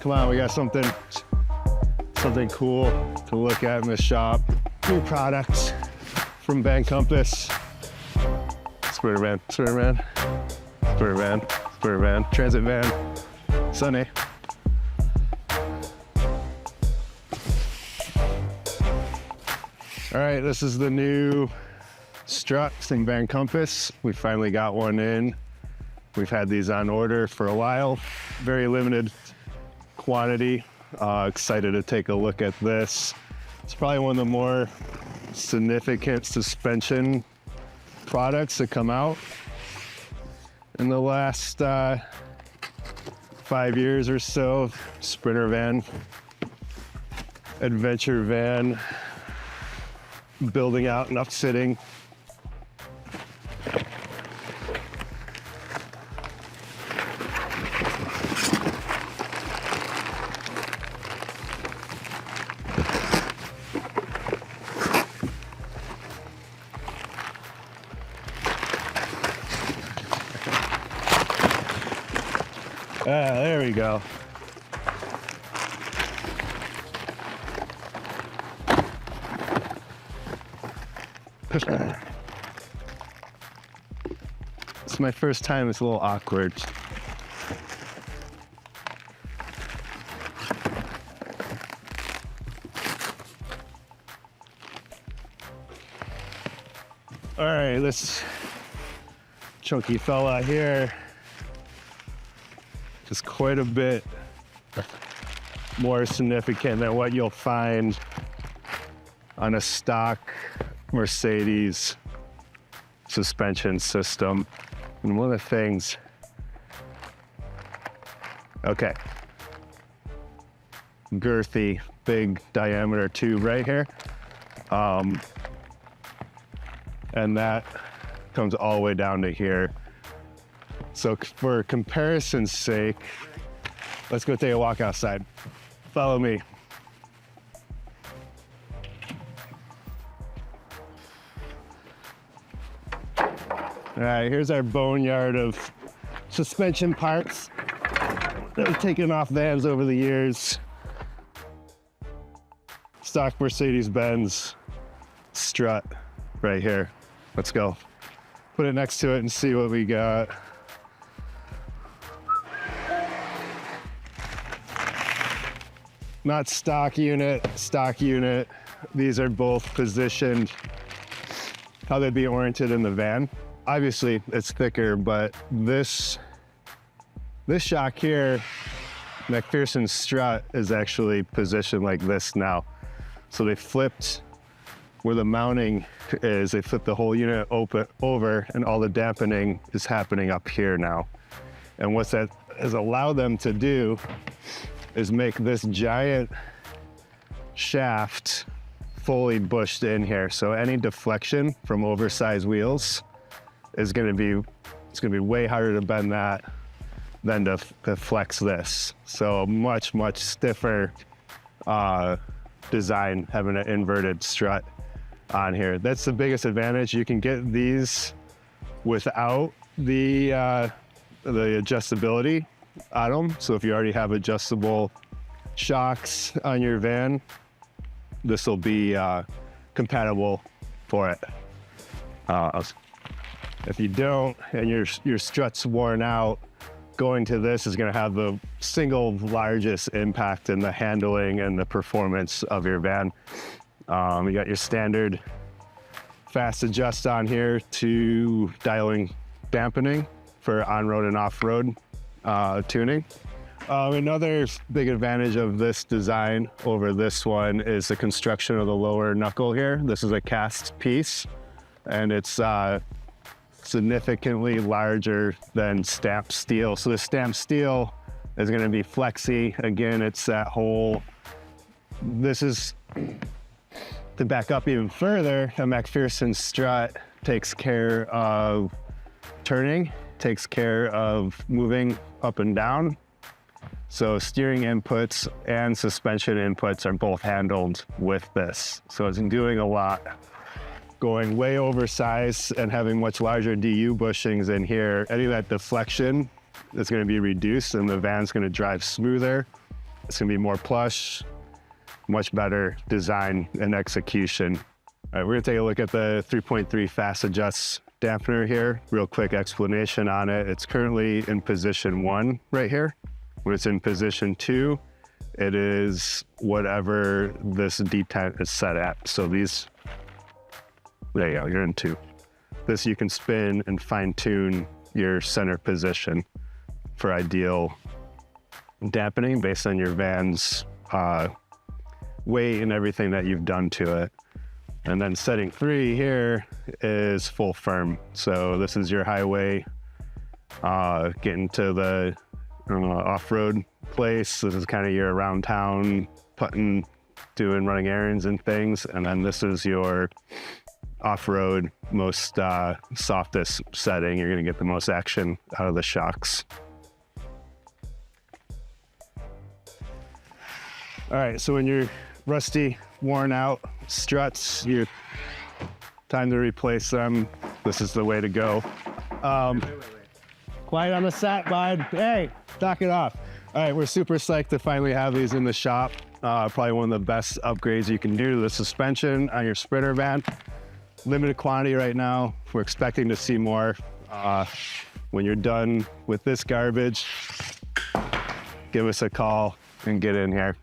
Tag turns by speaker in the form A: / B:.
A: Come on, we got something cool to look at in the shop. New products from Van Compass. Sprinter van, sprinter van, sprinter van, sprinter van, transit van, Sunny. All right, this is the new strut from Van Compass. We finally got one in. We've had these on order for a while. Very limited quantity. Excited to take a look at this. It's probably one of the more significant suspension products that come out in the last 5 years or so. Sprinter van, adventure van, building out and upfitting. There we go. It's my first time, it's a little awkward. All right, this chunky fella here is quite a bit more significant than what you'll find on a stock Mercedes suspension system. And one of the things, okay, girthy, big diameter tube right here. And that comes all the way down to here. So for comparison's sake, let's go take a walk outside. Follow me. All right, here's our boneyard of suspension parts that we've taken off vans over the years. Stock Mercedes-Benz strut right here. Let's go. Put it next to it and see what we got. Not stock unit, stock unit. These are both positioned how they'd be oriented in the van. Obviously it's thicker, but this shock here, McPherson's strut, is actually positioned like this now. So they flipped where the mounting is, they flipped the whole unit over, and all the dampening is happening up here now. And what that has allowed them to do is make this giant shaft fully bushed in here. So any deflection from oversized wheels is gonna be way harder to bend that than to flex this. So much, much stiffer design having an inverted strut on here. That's the biggest advantage. You can get these without the adjustability on them. So if you already have adjustable shocks on your van, this will be compatible for it. If you don't and your strut's worn out, going to this is going to have the single largest impact in the handling and the performance of your van. You got your standard fast adjust on here to dialing dampening for on-road and off-road tuning. Another big advantage of this design over this one is the construction of the lower knuckle here. This is a cast piece, and it's significantly larger than stamped steel. So the stamped steel is going to be flexy. Again, it's that whole, this is, to back up even further, a McPherson strut takes care of turning, takes care of moving up and down. So steering inputs and suspension inputs are both handled with this. So it's doing a lot. Going way oversized and having much larger DU bushings in here, any of that deflection is going to be reduced and the van's going to drive smoother It's gonna be more plush, much better design and execution. All right, we're gonna take a look at the 3.3 fast adjust dampener here. Real quick explanation on it. It's currently in position 1 right here. When it's in position 2, it is whatever this detent is set at. So these, there you go, you're in 2. This you can spin and fine tune your center position for ideal dampening based on your van's weight and everything that you've done to it. And then setting 3 here is full firm. So this is your highway, getting to the off-road place. This is kind of your around town putting, running errands and things. And then this is your off-road, most softest setting. You're gonna get the most action out of the shocks. All right, so when you're rusty, worn out struts, time to replace them. This is the way to go. Quiet on the set, bud. Hey, knock it off. All right, we're super psyched to finally have these in the shop. Probably one of the best upgrades you can do to the suspension on your Sprinter van. Limited quantity right now. We're expecting to see more. When you're done with this garbage, give us a call and get in here.